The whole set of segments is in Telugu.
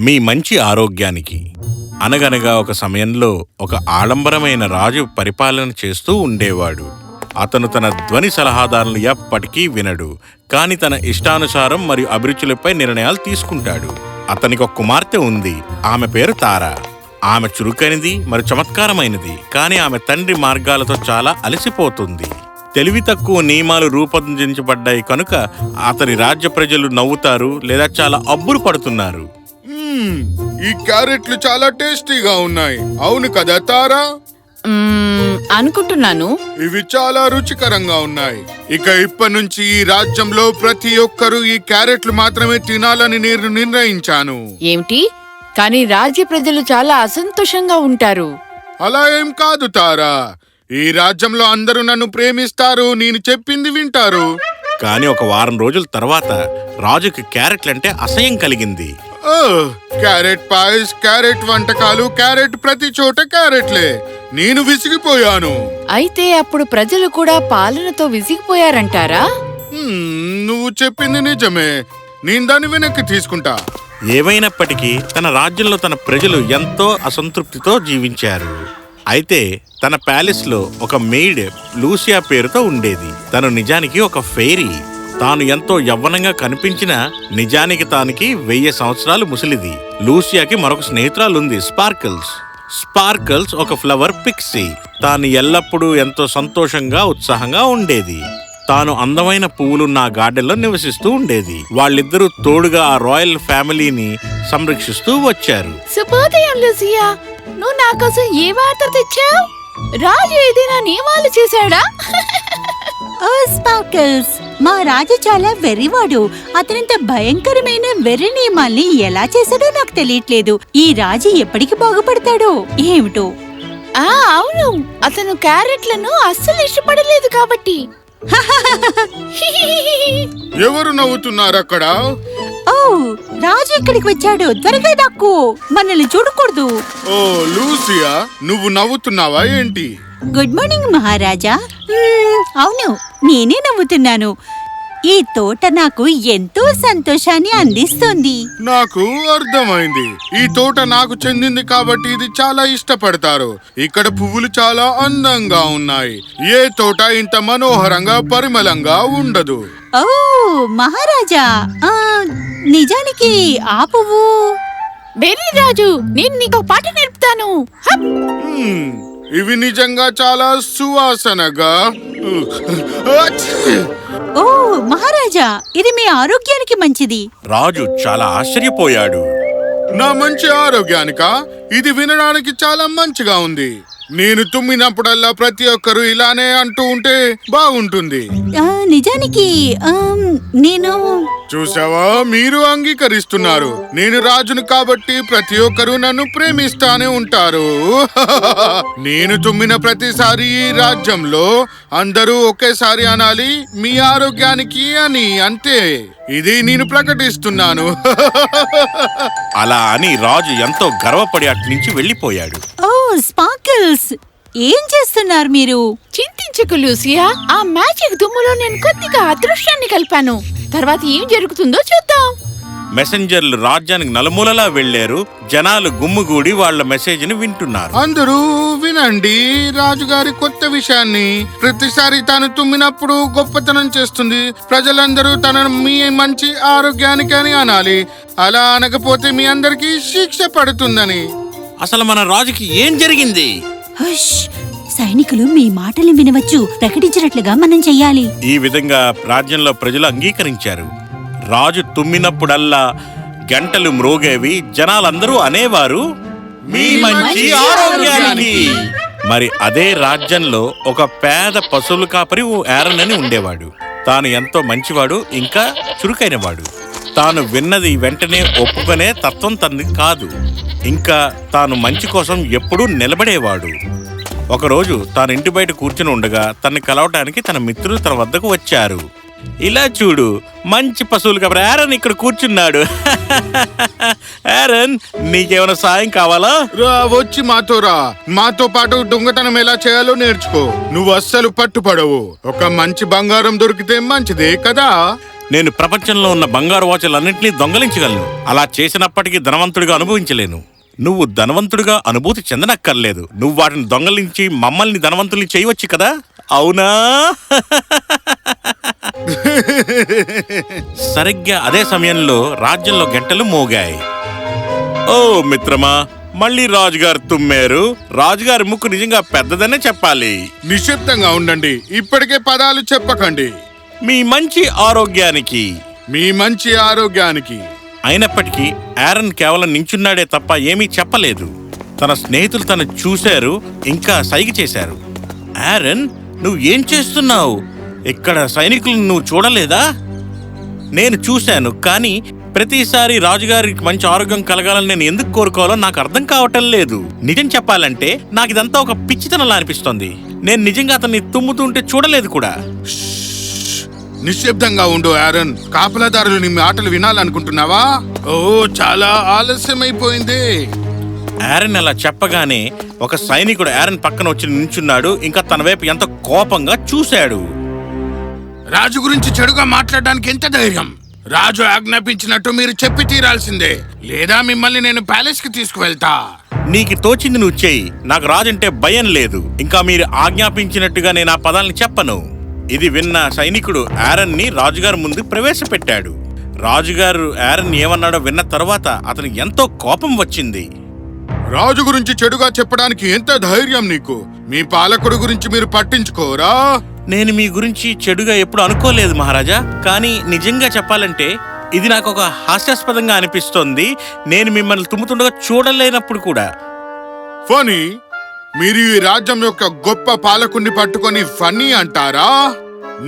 మీ మంచి ఆరోగ్యానికి. అనగనగా ఒక సమయంలో ఒక ఆడంబరమైన రాజు పరిపాలన చేస్తూ ఉండేవాడు. అతను తన ధ్వని సలహాదారులు ఎప్పటికీ వినడు, కాని తన ఇష్టానుసారం మరియు అభిరుచులపై నిర్ణయాలు తీసుకుంటాడు. అతనికి ఒక కుమార్తె ఉంది. ఆమె పేరు తారా. ఆమె చురుకైనది మరియు చమత్కారమైనది, కానీ ఆమె తండ్రి మార్గాలతో చాలా అలసిపోతుంది. తెలివి తక్కువ నియమాలు రూపొందించబడ్డాయి కనుక అతని రాజ్య ప్రజలు నవ్వుతారు లేదా చాలా అబ్బురు పడుతున్నారు. ఈ క్యారెట్లు చాలా టేస్టీగా ఉన్నాయి, అవును కదా తారా? అనుకుంటున్నాను. ఇవి చాలా రుచికరంగా ఉన్నాయి. ఇప్పటి నుంచి ఈ రాజ్యంలో ప్రతి ఒక్కరూ ఈ క్యారెట్లు మాత్రమే తినాలని నేను నిర్ణయించాను. ఏమిటి? కానీ రాజ్య ప్రజలు చాలా అసంతోషంగా ఉంటారు. అలా ఏం కాదు తారా, ఈ రాజ్యంలో అందరూ నన్ను ప్రేమిస్తారు, నేను చెప్పింది వింటారు. కానీ ఒక వారం రోజుల తర్వాత రాజుకి క్యారెట్లంటే అసహ్యం కలిగింది. క్యారెట్ పాయస్, క్యారెట్ వంటకాలు, క్యారెట్ ప్రతి చోట క్యారెట్లే. నేను విసిగిపోయాను. అయితే అప్పుడు ప్రజలు కూడా పాలనతో విసిగిపోయారంటారా? నువ్వు చెప్పింది నిజమే, నేను దాన్ని వెనక్కి తీసుకుంటా. ఏమైనప్పటికీ తన రాజ్యంలో తన ప్రజలు ఎంతో అసంతృప్తితో జీవించారు. అయితే తన ప్యాలెస్లో ఒక మెయిడ్ లూసియా పేరుతో ఉండేది. తను నిజానికి ఒక ఫెయిరీ. తాను ఎంతో యవ్వనంగా కనిపించినా నిజానికి తానికి 1000 సంవత్సరాలు ముసలిది. లూసియాకి మరొక స్నేహితురాలుంది, స్పార్కిల్స్. స్పార్కిల్స్ ఒక ఫ్లవర్ పిక్సీ. తాను ఎల్లప్పుడూ ఎంతో సంతోషంగా ఉత్సాహంగా ఉండేది. తాను అందమైన పువ్వులున్న ఆ గార్డెన్లో నివసిస్తూ ఉండేది. వాళ్ళిద్దరూ తోడుగా ఆ రాయల్ ఫ్యామిలీని సంరక్షిస్తూ వచ్చారు. శుభోదయం లూసియా, నువ్వు నా కోసం ఏ వార్త తెచ్చావు? రాజు ఏదైనా నియమాలు చేశాడా? ఓ స్పార్కిల్స్, మా రాజు చాలా వెర్రివాడు. అతనింత భయంకరమైన వెర్రి నియమాల్ని ఎలా చేశాడో నాకు తెలియట్లేదు. ఈ రాజు ఎప్పటికి బాగుపడతాడో ఏమిటో. అవును, అతను క్యారెట్లను అస్సలు ఇష్టపడలేదు కాబట్టి. ఎవరు నవ్వుతున్నారు అక్కడ? ఓ, రాజు ఇక్కడికి వచ్చాడు, త్వరగా దక్కు, మనల్ని చూడకూడదు. ఓ లూసియా, నువ్వు నవ్వుతున్నావా ఏంటి? గుడ్ మార్నింగ్ మహారాజా. అవును, నేనే నవ్వుతున్నాను. ఈ తోట నాకు ఎంతో సంతోషాన్ని అందిస్తుంది. నాకు అర్థమైంది. ఈ తోట నాకు చెందింది కాబట్టి ఇది చాలా ఇష్టపడతారు. ఇక్కడ పువ్వులు చాలా అందంగా ఉన్నాయి. ఏ తోట ఇంత మనోహరంగా పరిమళంగా ఉండదు. ఓ మహారాజా, నిజానికి ఆ పువ్వు. బెర్రీ రాజు, నేను నీకు పాట నేర్పుతాను. ఇవి నిజంగా చాలా సువాసనగా. ఓ మహారాజా, ఇది మీ ఆరోగ్యానికి మంచిది. రాజు చాలా ఆశ్చర్యపోయాడు. నా మంచి ఆరోగ్యానికా? ఇది వినడానికి చాలా మంచిగా ఉంది. నేను తుమ్మినప్పుడల్లా ప్రతి ఒక్కరు ఇలానే అంటూ ఉంటే బాగుంటుంది. నిజానికి నేను. చూసావా, మీరు అంగీకరిస్తున్నారు. నేను రాజును కాబట్టి ప్రతి ఒక్కరూ నన్ను ప్రేమిస్తానే ఉంటారు. నేను తుమ్మిన ప్రతిసారి ఈ రాజ్యంలో అందరూ ఒకేసారి అనాలి, మీ ఆరోగ్యానికి అని. అంతే, ఇది నేను ప్రకటిస్తున్నాను. అలా అని రాజు ఎంతో గర్వపడి అట్నుంచి వెళ్లిపోయాడు. ఓ స్పార్కిల్స్, ఏం చేస్తున్నారు మీరు? చింతించకు లూసియా, ఆ మ్యాజిక్ దుమ్ములో నేను కొద్దిగా అదృష్టాన్ని కలిపాను. తర్వాత ఏం జరుగుతుందో చూద్దాం. మెసెంజర్లు రాజ్యానికి నలుమూలలా వెళ్లారు. జనాలు గుమ్ముగూడి వాళ్ల మెసేజ్ ని వింటున్నారు. అందరూ వినండి రాజుగారి కొత్త విషయాన్ని. ప్రతిసారి తాను తుమ్మినప్పుడు గొప్పతనం చేస్తుంది. ప్రజలందరూ తనను మీ మంచి ఆరోగ్యానికి అని అనాలి. అలా అనకపోతే మీ అందరికీ శిక్ష పడుతుందని. అసలు మన రాజుకి ఏం జరిగింది? సైనికులు మీ మాటలు వినవచ్చు, ప్రకటించినట్లుగా మనం చెయ్యాలి. ఈ విధంగా రాజ్యంలో ప్రజలు అంగీకరించారు. రాజు తుమ్మినప్పుడల్లా గంటలు మ్రోగేవి. జనాలందరూ అనేవారు, మీ మంచి ఆరోగ్యానికి. మరి అదే రాజ్యంలో ఒక పేద పశువుల కాపరి యారన్ అని ఉండేవాడు. తాను ఎంతో మంచివాడు, ఇంకా చురుకైనవాడు. తాను విన్నది వెంటనే ఒప్పుకునే తత్వం తనది కాదు. ఇంకా తాను మంచి కోసం ఎప్పుడూ నిలబడేవాడు. ఒకరోజు తాను ఇంటి బయట కూర్చుని ఉండగా తనని కలవటానికి తన మిత్రులు తన వద్దకు వచ్చారు. ఇలా చూడు, మంచి పశువులు కాబట్టి యారన్ ఇక్కడ కూర్చున్నాడు. యారన్, నీకేమైనా సాయం కావాలా? వచ్చి మాతో రా. మాతో పాటు దొంగతనం ఎలా చేయాలో నేర్చుకో. నువ్వు అస్సలు పట్టుపడవు. ఒక మంచి బంగారం దొరికితే మంచిదే కదా. నేను ప్రపంచంలో ఉన్న బంగారు వాచులన్నింటినీ దొంగలించగలను. అలా చేసినప్పటికీ ధనవంతుడిగా అనుభవించలేను. నువ్వు ధనవంతుడిగా అనుభూతి చెందనక్కర్లేదు. నువ్వు వాటిని దొంగలించి మమ్మల్ని ధనవంతుల్ని చేయవచ్చు కదా, అవునా? సరిగ్గా అదే సమయంలో రాజ్యంలో గంటలు మోగాయి. ఓ మిత్రమా, మళ్ళీ రాజుగారు తుమ్మారు. రాజుగారి ముక్కు నిజంగా పెద్దదనే చెప్పాలి. నిశ్శబ్దంగా ఉండండి, ఇప్పటికే పదాలు చెప్పకండి. మీ మంచి ఆరోగ్యానికి. మీ మంచి ఆరోగ్యానికి. అయినప్పటికీ ఆరన్ కేవలం నించున్నాడే తప్ప ఏమీ చెప్పలేదు. తన స్నేహితులు తను చూశారు, ఇంకా సైగ చేశారు. ఆరన్, నువ్వు ఏం చేస్తున్నావు? ఇక్కడ సైనికులను నువ్వు చూడలేదా? నేను చూశాను, కానీ ప్రతిసారి రాజుగారికి మంచి ఆరోగ్యం కలగాలని నేను ఎందుకు కోరుకోవాలో నాకు అర్థం కావటం లేదు. నిజం చెప్పాలంటే నాకు ఇదంతా ఒక పిచ్చితనంలా అనిపిస్తోంది. నేను నిజంగా అతన్ని తుమ్ముతుంటే చూడలేదు కూడా. నిశ్శబ్దంగా ఉండు ఆరన్. కాపలాదారులు నీ మాటలు వినాలనుకుంటున్నావా? ఓ, చాలా ఆలస్యమైపోయింది. ఆరన్ అలా చెప్పగానే ఒక సైనికుడు ఆరన్ పక్కన వచ్చి నించున్నాడు. ఇంకా తన వైపు ఎంత కోపంగా చూశాడు. రాజు గురించి చెడుగా మాట్లాడడానికి ఎంత ధైర్యం? రాజు ఆజ్ఞాపించినట్టు మీరు చెప్పి తీరాల్సిందే, లేదా మిమ్మల్ని నేను ప్యాలెస్ కి తీసుకువెళ్తా. నీకు తోచింది నువ్వు చెయ్యి. నాకు రాజంటే భయం లేదు. ఇంకా మీరు ఆజ్ఞాపించినట్టుగా నేను ఆ పదాలను చెప్పను. ఇది విన్న సైనికుడు ఆరన్ ని రాజుగారి ముందు ప్రవేశపెట్టాడు. రాజుగారు ఆరన్ ఏమన్నాడో విన్న తర్వాత అతనికి ఎంతో కోపం వచ్చింది. రాజు గురించి చెడుగా చెప్పడానికి ఎంత ధైర్యం నీకు? మీ పాలకుడు గురించి మీరు పట్టించుకోరా? నేను మీ గురించి చెడుగా ఎప్పుడు అనుకోలేదు మహారాజా. కానీ నిజంగా చెప్పాలంటే ఇది నాకు ఒక హాస్యాస్పదంగా అనిపిస్తోంది. నేను మిమ్మల్ని తుమ్ముతుండగా చూడలేనప్పుడు కూడా. ఫనీ, మీరు ఈ రాజ్యం యొక్క గొప్ప పాలకుణ్ణి పట్టుకొని ఫనీ అంటారా?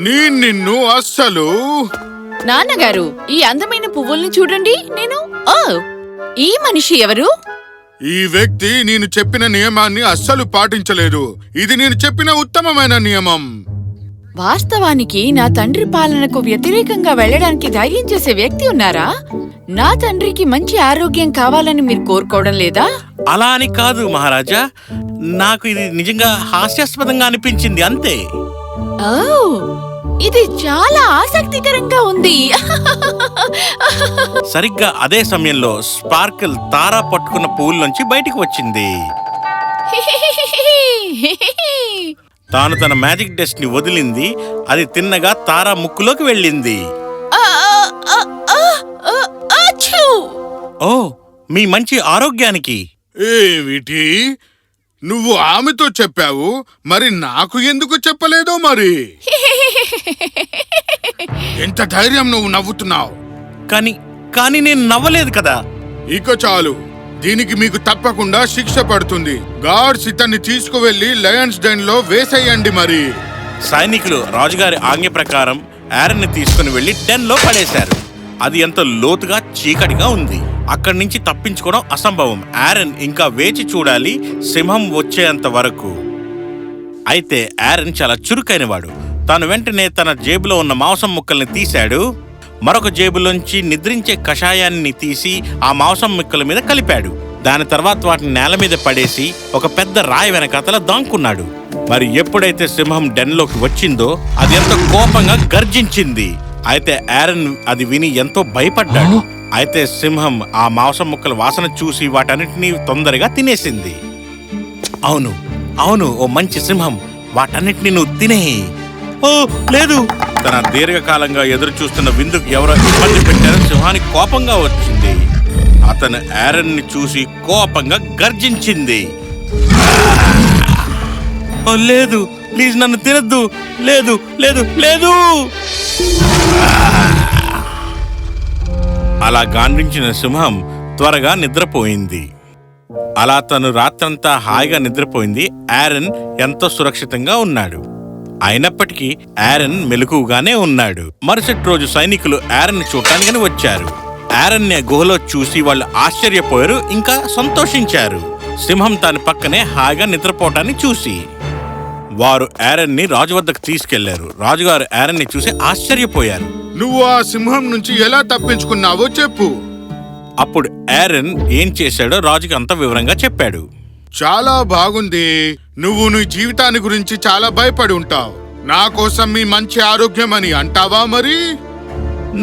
నిన్ను అస్సలు. నాన్నగారు, ఈ అందమైన పువ్వుల్ని చూడండి. ఈ మనిషి ఎవరు? ఈ వ్యక్తి నేను చెప్పిన నియమాన్ని అస్సలు పాటించలేదు. ఇది నేను చెప్పిన ఉత్తమమైన నియమం. వాస్తవానికి నా తండ్రి పాలనకు వ్యతిరేకంగా వెళ్ళడానికి ధైర్యం చేసే వ్యక్తి ఉన్నారా? నా తండ్రికి మంచి ఆరోగ్యం కావాలని మీరు కోరుకోవడం లేదా? అలా అని కాదు మహారాజా, నాకు ఇది నిజంగా హాస్యాస్పదంగా అనిపించింది, అంతే. ఓ, ఇది చాలా ఆసక్తికరంగా ఉంది. సరిగ్గా అదే సమయంలో స్పార్కిల్ తారా పట్టుకున్న పువ్వుల్లోంచి బయటికి వచ్చింది. తాను తన మ్యాజిక్ డస్ట్ ని వదిలింది. అది తిన్నగా తారా ముక్కులోకి వెళ్ళింది. ఓ, మీ మంచి ఆరోగ్యానికి. ఏమిటి? నువ్వు ఆమెతో చెప్పావు, మరి నాకు ఎందుకు చెప్పలేదో? మరి ఎంత ధైర్యం నువ్వు నవ్వుతున్నావు? కానీ నేను నవ్వలేదు కదా. ఇక చాలు, దీనికి మీకు తప్పకుండా శిక్ష పడుతుంది. గార్డ్స్ ఇతన్ని తీసుకువెళ్లి లయన్స్ డెన్ లో వేసేయండి. మరి సైనికులు రాజుగారి ఆజ్ఞ ప్రకారం ఆరన్ ని తీసుకుని వెళ్లి డెన్ లో పడేశారు. అది ఎంతో లోతుగా చీకటిగా ఉంది. అక్కడి నుంచి తప్పించుకోవడం అసంభవం. ఆరన్ ఇంకా వేచి చూడాలి సింహం వచ్చేంత వరకు. అయితే ఆరన్ చాలా చురుకైనవాడు. తాను వెంటనే తన జేబులో ఉన్న మాంసం ముక్కల్ని తీశాడు. మరొక జేబులోంచి నిద్రించే కషాయాన్ని తీసి ఆ మాంసం ముక్కల మీద కలిపాడు. దాని తర్వాత వాటిని నేల మీద పడేసి ఒక పెద్ద రాయి వెనకాతల దాంకున్నాడు. మరి ఎప్పుడైతే సింహం డెన్లోకి వచ్చిందో అది ఎంతో కోపంగా గర్జించింది. అయితే ఆరన్ అది విని ఎంతో భయపడ్డాడు. అయితే సింహం ఆ మాంసం ముక్కల వాసన చూసి వాటన్నిటినీ తొందరగా తినేసింది. అవును అవును, ఓ మంచి సింహం, వాటన్నిటినీ నువ్వు తినేయి. ఓ లేదు, తన దీర్ఘకాలంగా ఎదురు చూస్తున్న విందుకు ఎవరో ఇబ్బంది పెట్టారని సింహానికి కోపంగా వచ్చింది. అతను ఆరన్ ని చూసి కోపంగా గర్జించింది. ఓ లేదు, ప్లీజ్ నన్ను తినద్దు, లేదు లేదు లేదు. అలా గాండ్రించిన సింహం త్వరగా నిద్రపోయింది. అలా తను రాత్రంతా హాయిగా నిద్రపోయింది. ఆరన్ ఎంతో సురక్షితంగా ఉన్నాడు. అయినప్పటికీ ఆరన్ మెలకుగానే ఉన్నాడు. మరుసటి రోజు సైనికులు ఆరన్ ని చూడటానికని వచ్చారు. ఆరన్ ని గుహలో చూసి వాళ్ళు ఆశ్చర్యపోయారు, ఇంకా సంతోషించారు. సింహం తన పక్కనే హాయిగా నిద్రపోవటాన్ని చూసి వారు ఆరన్ ని రాజు వద్దకు తీసుకెళ్లారు. రాజుగారు ఆరన్ ని చూసి ఆశ్చర్యపోయారు. నువ్వు ఆ సింహం నుంచి ఎలా తప్పించుకున్నావో చెప్పు. అప్పుడు ఆరన్ ఏం చేశాడో రాజుకి అంత వివరంగా చెప్పాడు. చాలా బాగుంది. నువ్వు నీ జీవితాన్ని గురించి చాలా భయపడి ఉంటావు. నా కోసం మీ మంచి ఆరోగ్యం అని అంటావా? మరి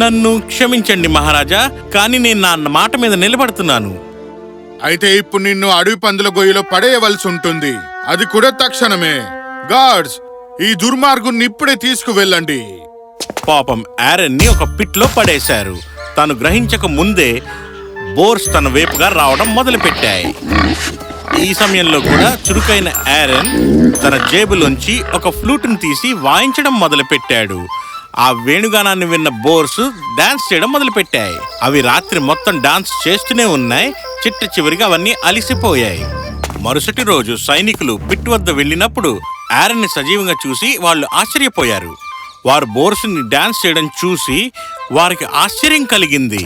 నన్ను క్షమించండి మహారాజా, కానీ నేను నా మాట మీద నిలబడుతున్నాను. అయితే ఇప్పుడు నిన్ను అడవి పందుల గొయ్యిలో పడేయవలసి ఉంటుంది, అది కూడా తక్షణమే. గార్డ్స్, ఈ దుర్మార్గుని ఇప్పుడే తీసుకువెళ్ళండి. పాపం ఆరెన్ ని ఒక పిట్లో పడేశారు. తాను గ్రహించక ముందే బోర్స్ తన వైపుగా రావడం మొదలుపెట్టాయి. ఈ సమయంలో కూడా చురుకైన ఆరెన్ తన జేబులోంచి ఒక ఫ్లూట్ని తీసి వాయించడం మొదలుపెట్టాడు. ఆ వేణుగానాన్ని విన్న బోర్స్ డాన్స్ చేయడం మొదలుపెట్టాయి. అవి రాత్రి మొత్తం డాన్స్ చేస్తూనే ఉన్నాయి. చిట్ట చివరిగా అవన్నీ అలిసిపోయాయి. మరుసటి రోజు సైనికులు పిట్ వద్ద వెళ్ళినప్పుడు ఆరెన్ ని సజీవంగా చూసి వాళ్ళు ఆశ్చర్యపోయారు. వారు బోర్స్ని డాన్స్ చేయడం చూసి వారికి ఆశ్చర్యం కలిగింది.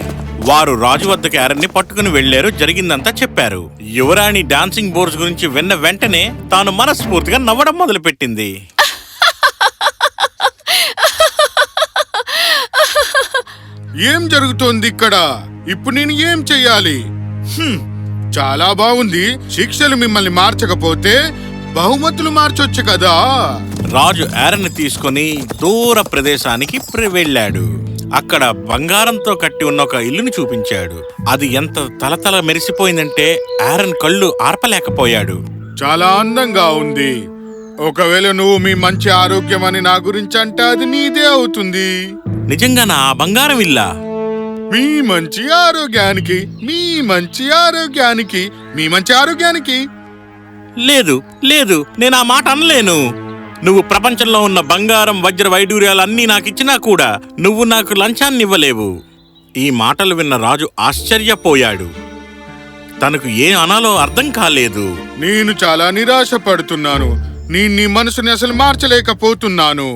వారు రాజు వద్దకు ఆరెన్ ని పట్టుకుని వెళ్లారు. జరిగిందంతా చెప్పారు. యువరాణి డాన్సింగ్ బోర్స్ గురించి విన్న వెంటనే తాను మనస్ఫూర్తిగా నవ్వడం మొదలుపెట్టింది. ఏం జరుగుతోంది ఇక్కడ? ఇప్పుడు నేను ఏం చెయ్యాలి? చాలా బాగుంది. శిక్షలు మిమ్మల్ని మార్చకపోతే బహుమతులు మార్చొచ్చు కదా. రాజు ఆరెన్ ని తీసుకుని దూర ప్రదేశానికి వెళ్ళాడు. అక్కడ బంగారంతో కట్టి ఉన్న ఒక ఇల్లుని చూపించాడు. అది ఎంత తలతల మెరిసిపోయిందంటే ఆరెన్ కళ్ళు ఆర్పలేకపోయాడు. చాలా అందంగా ఉంది. ఒకవేళ నువ్వు మీ మంచి ఆరోగ్యం అని నా గురించి అంటే అది నీదే అవుతుంది. నిజంగానా? ఆ బంగారం ఇల్లా? మీ మంచి ఆరోగ్యానికి, మీ మంచి ఆరోగ్యానికి, మీ మంచి ఆరోగ్యానికి. లేదు లేదు, నేను ఆ మాట అనలేను. నువ్వు ప్రపంచంలో ఉన్న బంగారం, వజ్ర వైడూర్యాలన్నీ నాకిచ్చినా కూడా నువ్వు నాకు లంచాన్ని ఇవ్వలేవు. ఈ మాటలు విన్న రాజు ఆశ్చర్యపోయాడు. తనకు ఏం అనాలో అర్థం కాలేదు. నేను చాలా నిరాశ పడుతున్నాను. నేను నీ మనసుని అసలు మార్చలేకపోతున్నాను.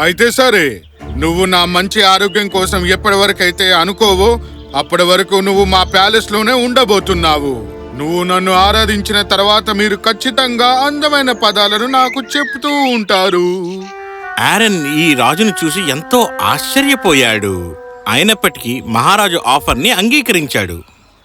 అయితే సరే, నువ్వు నా మంచి ఆరోగ్యం కోసం ఎప్పటి వరకైతే అనుకోవో అప్పటి వరకు నువ్వు మా ప్యాలెస్ లోనే ఉండబోతున్నావు. నువ్వు నన్ను ఆరాధించిన తర్వాత మీరు ఖచ్చితంగా అందమైన పదాలను నాకు చెప్తూ ఉంటారు. ఆరెన్ ఈ రాజును చూసి ఎంతో ఆశ్చర్యపోయాడు. అయినప్పటికీ మహారాజు ఆఫర్ని అంగీకరించాడు.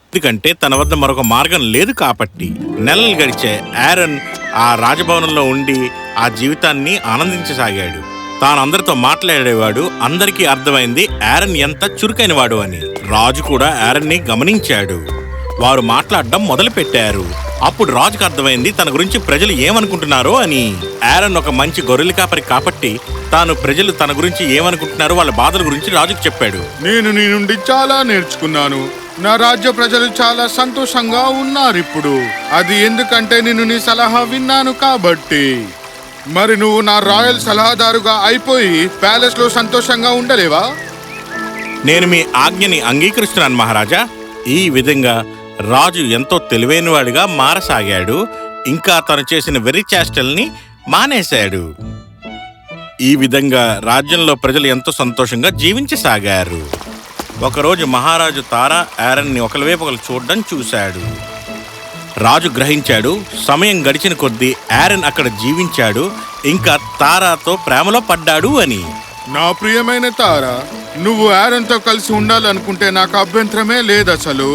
ఎందుకంటే తన వద్ద మరొక మార్గం లేదు కాబట్టి. నెలలు గడిచే ఆరెన్ ఆ రాజభవనంలో ఉండి ఆ జీవితాన్ని ఆనందించసాగాడు. తాను అందరితో మాట్లాడేవాడు. అందరికీ అర్థమైంది ఆరెన్ ఎంత చురుకైనవాడు అని. రాజు కూడా ఆరెన్ ని గమనించాడు. వారు మాట్లాడడం మొదలు పెట్టారు. అప్పుడు రాజుకు అర్థమైంది తన గురించి ప్రజలు ఏమనుకుంటున్నారో అని. ఆరెన్ ఒక మంచి గొర్రెల కాపరి కాబట్టి ప్రజలు తన గురించి ఏమనుకుంటున్నారో వాళ్ళ బాధల గురించి రాజుకు చెప్పాడు. నేను నీ నుండి చాలా నేర్చుకున్నాను. నా రాజ్య ప్రజలు చాలా సంతోషంగా ఉన్నారు ఇప్పుడు. అది ఎందుకంటే నేను నీ సలహా విన్నాను కాబట్టి. మరి నువ్వు నా రాయల్ సలహాదారుగా అయిపోయి ప్యాలెస్ లో సంతోషంగా ఉండలేవా? నేను మీ ఆజ్ఞని అంగీకరిస్తున్నాను మహారాజా. ఈ విధంగా రాజు ఎంతో తెలివైనవాడిగా మారసాగాడు. ఇంకా తను చేసిన వెర్రి చేష్టల్ని మానేశాడు. ఈ విధంగా రాజ్యంలో ప్రజలు ఎంతో సంతోషంగా జీవించసాగారు. ఒకరోజు మహారాజు తారా ఆరెన్ ని ఒకరివైపు ఒకరు చూడడం చూశాడు. రాజు గ్రహించాడు. సమయం గడిచిన కొద్దీ ఆరెన్ అక్కడ జీవించాడు. ఇంకా తారాతో ప్రేమలో పడ్డాడు అని. నా ప్రియమైన తారా, నువ్వు ఆరెన్ తో కలిసి ఉండాలనుకుంటే నాకు అభ్యంతరమే లేదు అసలు.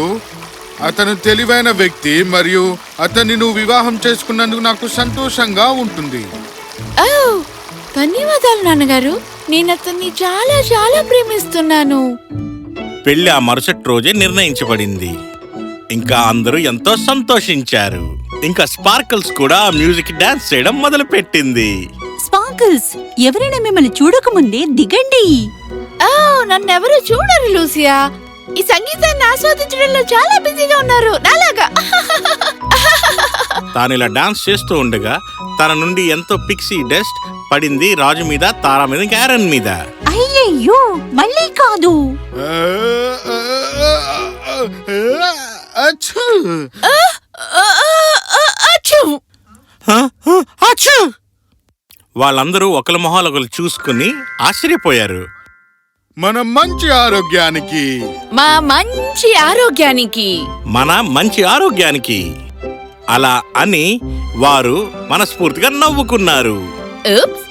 అతను తెలివైన వ్యక్తి మరియు అతన్ని నువ్వు వివాహం చేసుకున్నందుకు నాకు సంతోషంగా ఉంటుంది. ధన్యవాదాలు నాన్నగారు. నేను అతన్ని చాలా చాలా ప్రేమిస్తున్నాను. పెళ్లి ఆ మరుసటి రోజే నిర్ణయించబడింది. ఇంకా అందరూ ఎంతో సంతోషించారు. ఇంకా స్పార్కల్స్ కూడా ఆ మ్యూజిక్ డాన్స్ చేయడం మొదలు పెట్టింది. స్పార్కిల్స్, ఎవరైనా మిమ్మల్ని చూడకముందే దిగండి. నన్నెవరు చూడరు లూసియా. ఈ సంగీతాన్ని ఆస్వాదించడంలో చాలా బిజీగా ఉన్నారు నాలాగా. తాను ఇలా డాన్స్ చేస్తూ ఉండగా తన నుండి ఎంతో పిక్సీ డస్ట్ పడింది రాజు మీద, తారా మీద, ఆరెన్ మీద. అయ్యయ్యో, మళ్ళీ కాదు. వాళ్ళందరూ ఒకరి మొహాలు ఒకరు చూసుకుని ఆశ్చర్యపోయారు. మన మంచి ఆరోగ్యానికి, మా మంచి ఆరోగ్యానికి, మన మంచి ఆరోగ్యానికి అలా అని వారు మనస్ఫూర్తిగా నవ్వుకున్నారు. ఉప్స్.